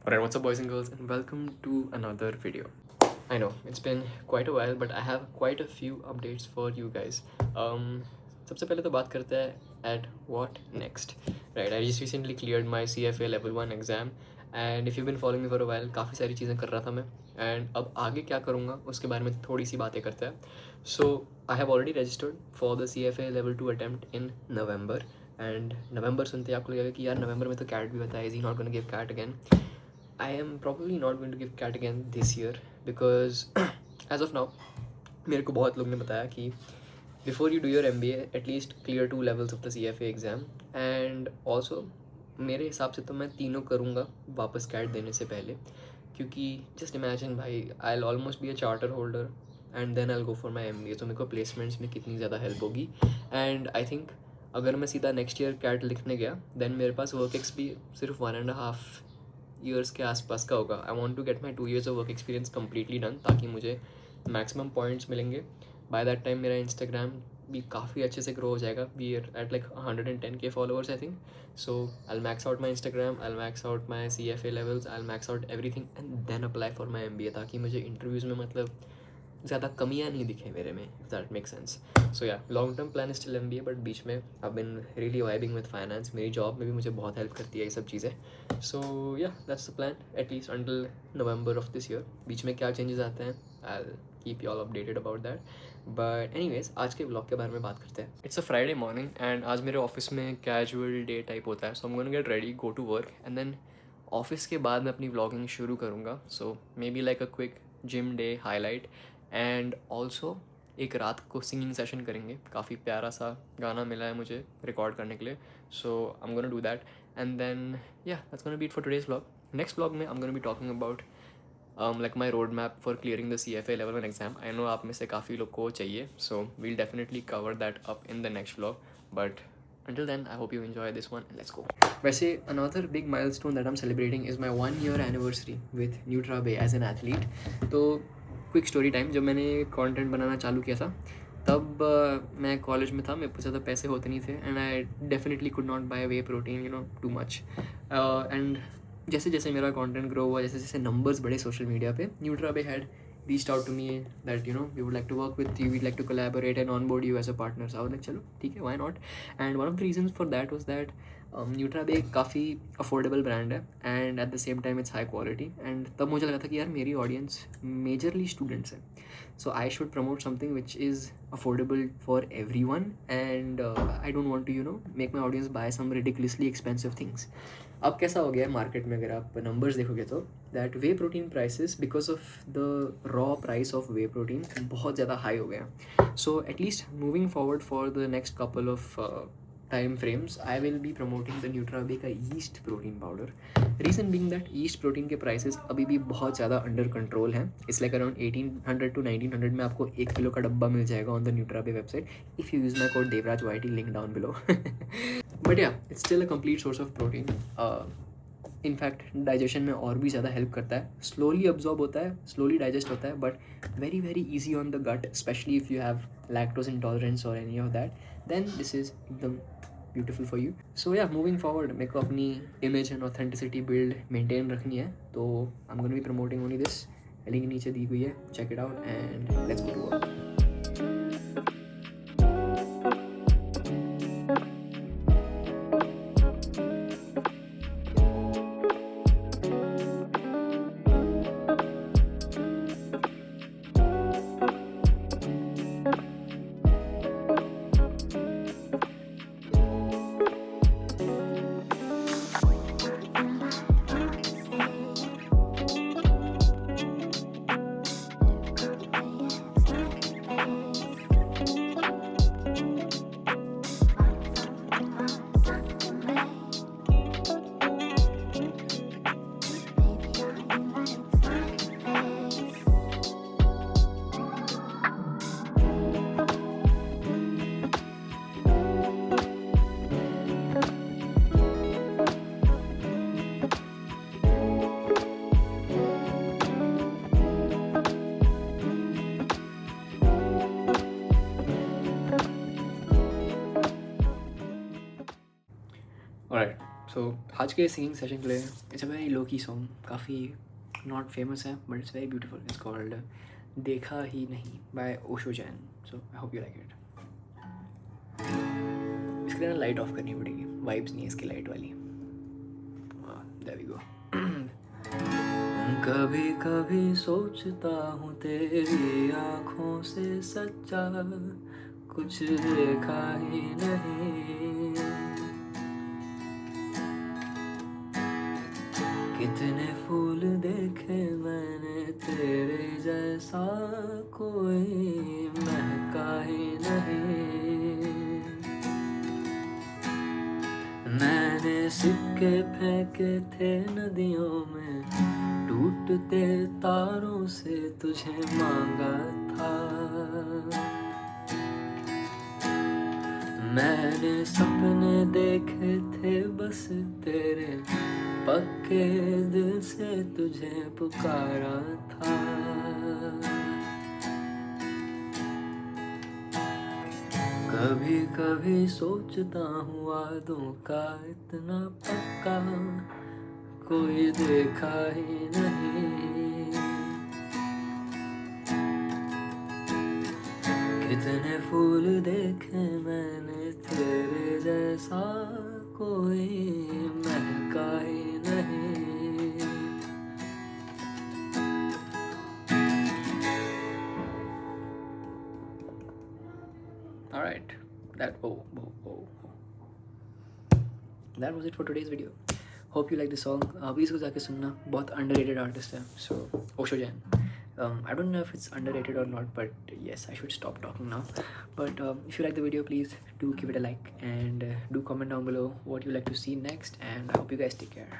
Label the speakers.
Speaker 1: Alright, what's up, boys and girls, and welcome to another video. I know it's been quite a while, but I have quite a few updates for you guys. सबसे पहले तो बात करते हैं at what next. Right, I just recently cleared my CFA level 1 exam, and if you've been following me for a while, काफ़ी सारी चीज़ें कर रहा था मैं, and अब आगे क्या करूँगा उसके बारे में थोड़ी सी बातें करते हैं. So I have already registered for the CFA level 2 attempt in November. And November सुनते ही आपको लगेगा कि यार नवंबर में तो कैट भी होता है, is he not gonna give cat again. I am probably not going to give CAT again this year because as of now मेरे को बहुत लोग ने बताया कि before you do your MBA at least clear 2 levels of the CFA exam, and also मेरे हिसाब से तो मैं तीनों करूँगा वापस CAT देने से पहले, क्योंकि just imagine भाई I'll almost be a charter holder and then I'll go for my MBA, तो मेरे को प्लेसमेंट्स में कितनी ज़्यादा हेल्प होगी. एंड आई थिंक अगर मैं सीधा नेक्स्ट ईयर CAT लिखने गया देन मेरे पास वर्क एक्स भी सिर्फ 1.5 ईयर्स के आसपास का होगा. I want to get my 2 years of work experience completely done, ताकि मुझे मैक्सिमम पॉइंट्स मिलेंगे. बाय दैट टाइम मेरा इंस्टाग्राम भी काफ़ी अच्छे से ग्रो हो जाएगा. We are at like 110K followers I think. So I max out my Instagram, I max out my CFA levels, I max out everything and then apply for my MBA, ताकि मुझे interviews में मतलब ज़्यादा कमियाँ नहीं दिखे मेरे में, if that make sense. So yeah long term plan is still MBA, but बीच में I been really vibing with finance. मेरी जॉब में भी मुझे बहुत हेल्प करती है ये सब चीज़ें. So yeah that's the plan at least until November of this year. बीच में क्या चेंजेस आते हैं I keep you all updated about that. But anyways आज के ब्लॉग के बारे में बात करते हैं. It's a Friday morning and आज मेरे ऑफिस में कैजुअल डे टाइप होता है. So I am gonna get ready, go to work, and then office के बाद मैं अपनी व्लॉगिंग शुरू करूँगा. सो may be like a quick gym day highlight, and also एक रात को सिंगिंग सेशन करेंगे. काफ़ी प्यारा सा गाना मिला है मुझे रिकॉर्ड करने के लिए. So I am gonna do that, and then yeah that's gonna be it for today's vlog. Next vlog में I am gonna be talking about like my road map for clearing the CFA level 1 exam. I know आप में से काफ़ी लोग को चाहिए, so we'll definitely cover that up in the next vlog. But until then I hope you enjoy this one and let's go. वैसे another big milestone that I'm celebrating is my 1 year anniversary with NutraBay as an athlete. तो quick story time, जब मैंने content बनाना चालू किया था तब मैं college में था, मेरे पास ज़्यादा पैसे होते नहीं थे, and I definitely could not by way protein, you know, too much. And जैसे जैसे मेरा कंटेंट ग्रो हुआ, जैसे जैसे नंबर्स बढ़े सोशल मीडिया पे, NutraBay had reached out to me that you know we would like to work with you, we'd like to collaborate and onboard you as a partner. So I was like चलो ठीक है, why not. And one of the reasons for that was that NutraBay काफ़ी affordable brand है and at the same time it's high quality. And तब मुझे लगा था कि यार मेरी ऑडियंस मेजरली स्टूडेंट्स है, so I should promote something which is affordable for everyone, and I don't want to you know make my audience buy some ridiculously expensive things. अब कैसा हो गया है मार्केट में, अगर आप नंबर्स देखोगे तो that way protein prices because of the raw price of way protein बहुत ज़्यादा हाई हो गया. So at least moving forward for the next couple of time frames I will be promoting the NutraBay का east protein powder. Reason being that east protein के prices अभी भी बहुत ज़्यादा अंडर कंट्रोल हैं. इट्स लाइक अराउंड 1800 to 1900 में आपको 1 kilo का डब्बा मिल जाएगा on the NutraBay website if you use my code Devraj YT, link down below. But yeah it's still a complete source of protein. In fact digestion में और भी ज़्यादा हेल्प करता है. स्लोली अब्जॉर्ब होता है, स्लोली डाइजेस्ट होता है, but very very easy on the gut, specially if you have lactose intolerance और any of that, then this is एकदम beautiful for you. So yeah moving forward मेरे को अपनी image and authenticity build maintain रखनी है, तो I am gonna be promoting only this. Link नीचे दी हुई है, check it out and let's go to work. So आज के सिंगिंग सेशन के लिए it's a very low key song, काफ़ी नॉट फेमस है but it's very beautiful. It's called देखा ही नहीं by Osho Jain. So I hope you like it. इसके लिए ना लाइट ऑफ करनी पड़ेगी, वाइब्स नहीं है इसकी लाइट वाली. There we go. कभी कभी सोचता हूँ तेरी आँखों से सच्चा कुछ देखा ही नहीं. कितने फूल देखे मैंने तेरे जैसा कोई महका ही नहीं. मैंने सिक्के फेंके थे नदियों में, टूटते तारों से तुझे मांगा था. मैंने सपने देखे थे बस तेरे, पक्के दिल से तुझे पुकारा था. कभी कभी सोचता हूँ वादों का इतना पक्का कोई देखा ही नहीं. कितने फूल देखे मैंने तेरे जैसा कोई महका ही नहीं. Alright, that was it for today's video. Hope you like the song. Please go जाके सुनना, बहुत underrated artist है. So Osho Jain. I don't know if it's underrated or not, but yes, I should stop talking now. But if you like the video, please do give it a like and do comment down below what you like to see next. And I hope you guys take care.